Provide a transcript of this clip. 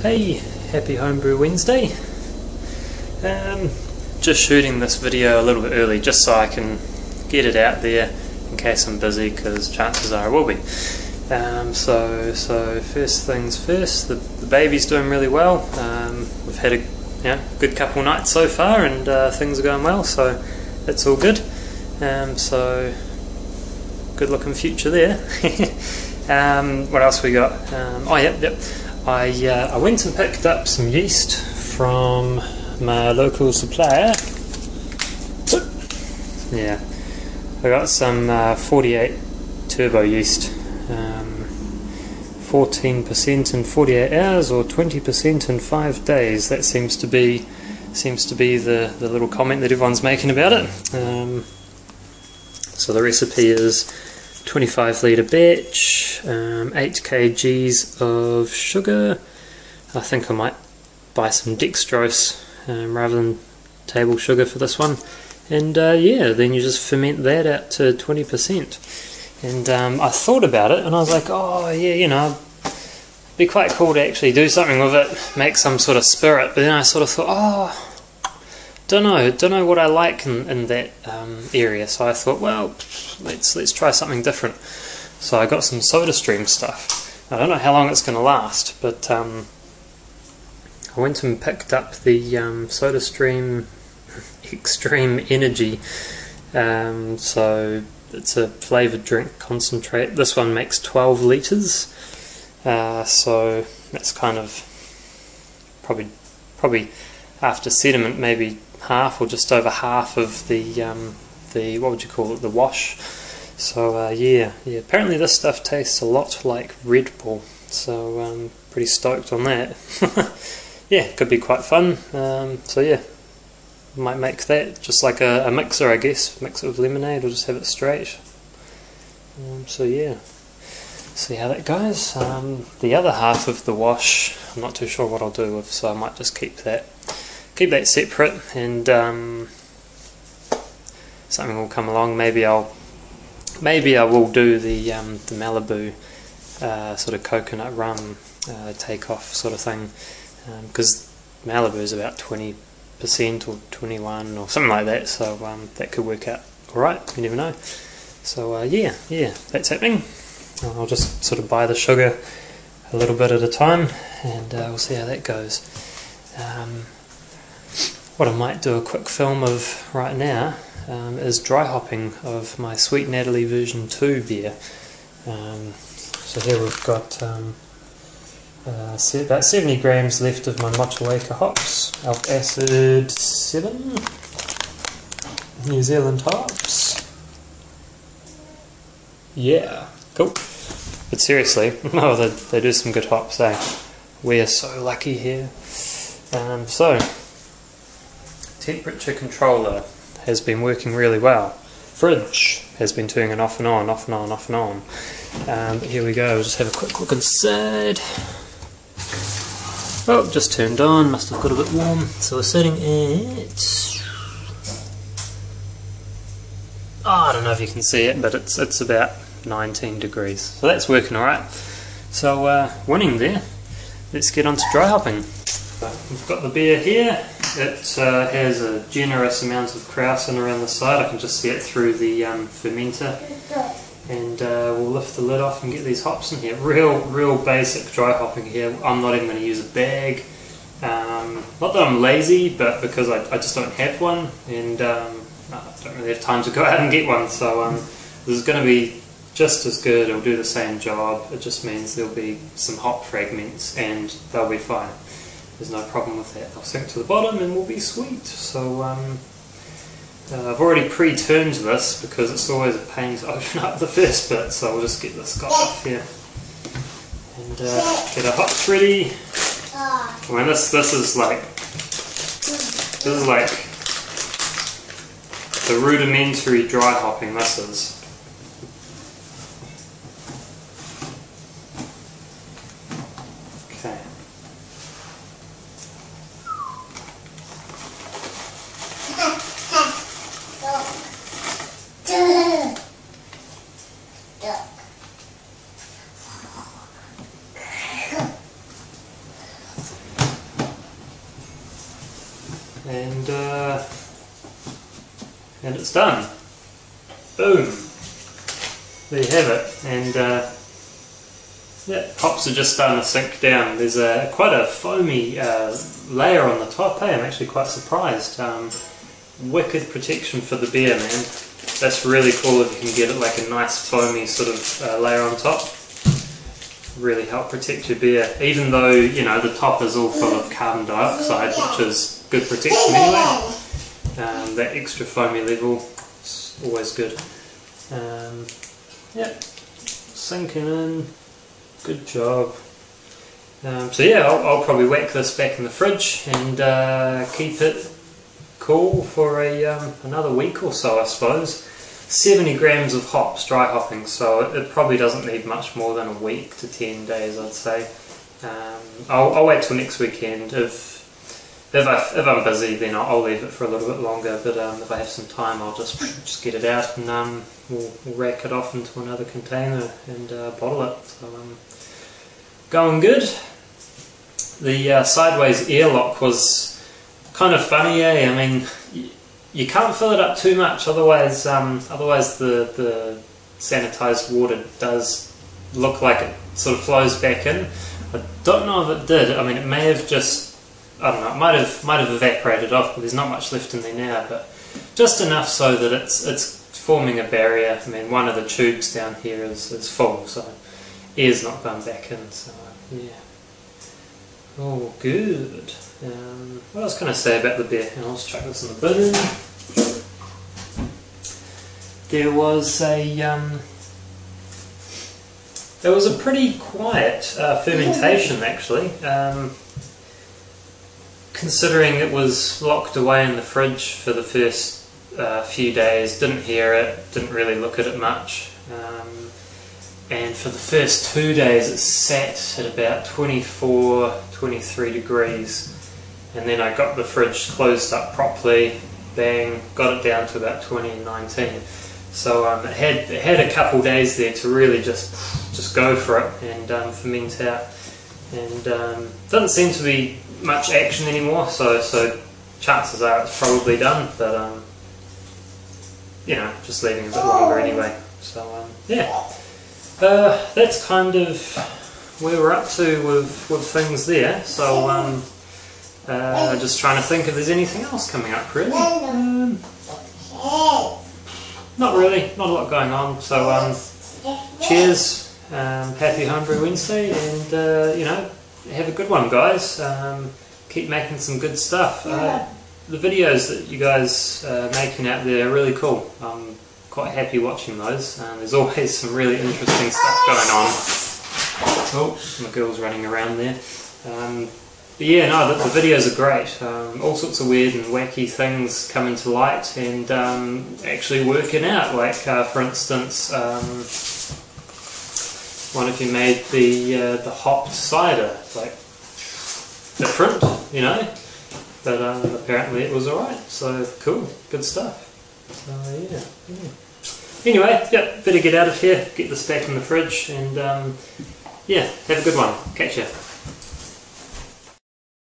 Hey, happy Homebrew Wednesday. Just shooting this video a little bit early just so I can get it out there in case I'm busy, because chances are I will be. So first things first, the baby's doing really well. We've had a good couple nights so far, and things are going well, so that's all good. So good looking future there. What else we got? I went and picked up some yeast from my local supplier. Yeah, I got some 48 Turbo Yeast, 14% in 48 hours or 20% in 5 days. That seems to be the little comment that everyone's making about it. So the recipe is 25 litre batch, 8 kgs of sugar. I think I might buy some dextrose rather than table sugar for this one. And yeah, then you just ferment that out to 20%. And I thought about it and I was like, oh yeah, you know, it'd be quite cool to actually do something with it, make some sort of spirit. But then I sort of thought, oh, don't know what I like in that area. So I thought, well, let's try something different. So I got some SodaStream stuff. I don't know how long it's going to last, but I went and picked up the SodaStream Extreme Energy. So it's a flavoured drink concentrate. This one makes 12 litres. So that's kind of probably after sediment, maybe half or just over half of the what would you call it, the wash. So yeah, apparently this stuff tastes a lot like Red Bull, so I'm pretty stoked on that. Yeah, could be quite fun. So yeah, might make that just like a mixer, I guess. Mix it with lemonade or just have it straight. So yeah, see how that goes. The other half of the wash, I'm not too sure what I'll do with, so I might just keep that separate, and something will come along. Maybe I will do the Malibu sort of coconut rum takeoff sort of thing, because Malibu is about 20% or 21 or something like that, so that could work out alright, you never know. So yeah, that's happening. I'll just sort of buy the sugar a little bit at a time, and we'll see how that goes. What I might do a quick film of right now is dry hopping of my Sweet Natalie version 2 beer. So here we've got about 70 grams left of my Motueka hops, Alk Acid 7, New Zealand hops. Yeah, cool. But seriously, no, they do some good hops, eh? We are so lucky here. So, temperature controller has been working really well. Fridge has been turning it off and on, off and on, off and on. But here we go, we'll just have a quick look inside. Oh, just turned on, must have got a bit warm. So we're sitting at... oh, I don't know if you can see it, but it's about 19 degrees. So that's working alright. So winning there. Let's get on to dry hopping. We've got the beer here. It has a generous amount of krausen around the side. I can just see it through the fermenter. And we'll lift the lid off and get these hops in here. Real basic dry hopping here. I'm not even going to use a bag. Not that I'm lazy, but because I just don't have one, and I don't really have time to go out and get one. So this is going to be just as good. It'll do the same job. It just means there'll be some hop fragments, and they'll be fine. There's no problem with that. They'll sink to the bottom and will be sweet. So I've already pre-turned this because it's always a pain to open up the first bit. So we'll just get this guy off here and get our hops ready. I mean, this is like the rudimentary dry hopping. This is. and it's done. Boom! There you have it. And yeah, hops are just starting to sink down. There's quite a foamy layer on the top. Hey, I'm actually quite surprised. Wicked protection for the beer, man. That's really cool if you can get it like a nice foamy sort of layer on top. Really help protect your beer, even though, you know, the top is all full of carbon dioxide, which is good protection anyway. That extra foamy level is always good. Yep, sinking in. Good job. So yeah, I'll probably whack this back in the fridge and keep it cool for another week or so, I suppose. 70 grams of hops, dry hopping, so it probably doesn't need much more than a week to 10 days, I'd say. I'll wait till next weekend. If I'm busy, then I'll leave it for a little bit longer, but if I have some time, I'll just get it out and we'll rack it off into another container and bottle it. So, going good. The sideways airlock was kind of funny, eh? I mean, you can't fill it up too much, otherwise the sanitized water does look like it sort of flows back in. I don't know if it did. I mean, it may have just, I don't know, it might have evaporated off, but there's not much left in there now, but just enough so that it's forming a barrier. I mean, one of the tubes down here is full, so air's not going back in, so yeah. Oh, good. What else can I say about the beer? I'll just chuck this in the bin. There was a pretty quiet fermentation, actually. Considering it was locked away in the fridge for the first few days, didn't hear it, didn't really look at it much. And for the first 2 days it sat at about 24, 23 degrees. And then I got the fridge closed up properly, bang, got it down to about 20 and 19. So it had a couple days there to really just go for it and ferment out. And doesn't seem to be much action anymore, so chances are it's probably done, but you know, just leaving a bit longer anyway. So yeah, that's kind of where we're up to with things there. So just trying to think if there's anything else coming up, really. Not really, not a lot going on. So cheers, happy Homebrew Wednesday, and you know, have a good one, guys. Keep making some good stuff. The videos that you guys are making out there are really cool. I'm quite happy watching those. There's always some really interesting stuff going on. Oh, my girl's running around there. But yeah, no, the videos are great. All sorts of weird and wacky things coming to light and actually working out. Like, for instance, one of you made the hopped cider, like, different, you know, but apparently it was alright, so cool, good stuff. So yeah. Anyway, yeah, better get out of here, get this back in the fridge, and yeah, have a good one. Catch ya.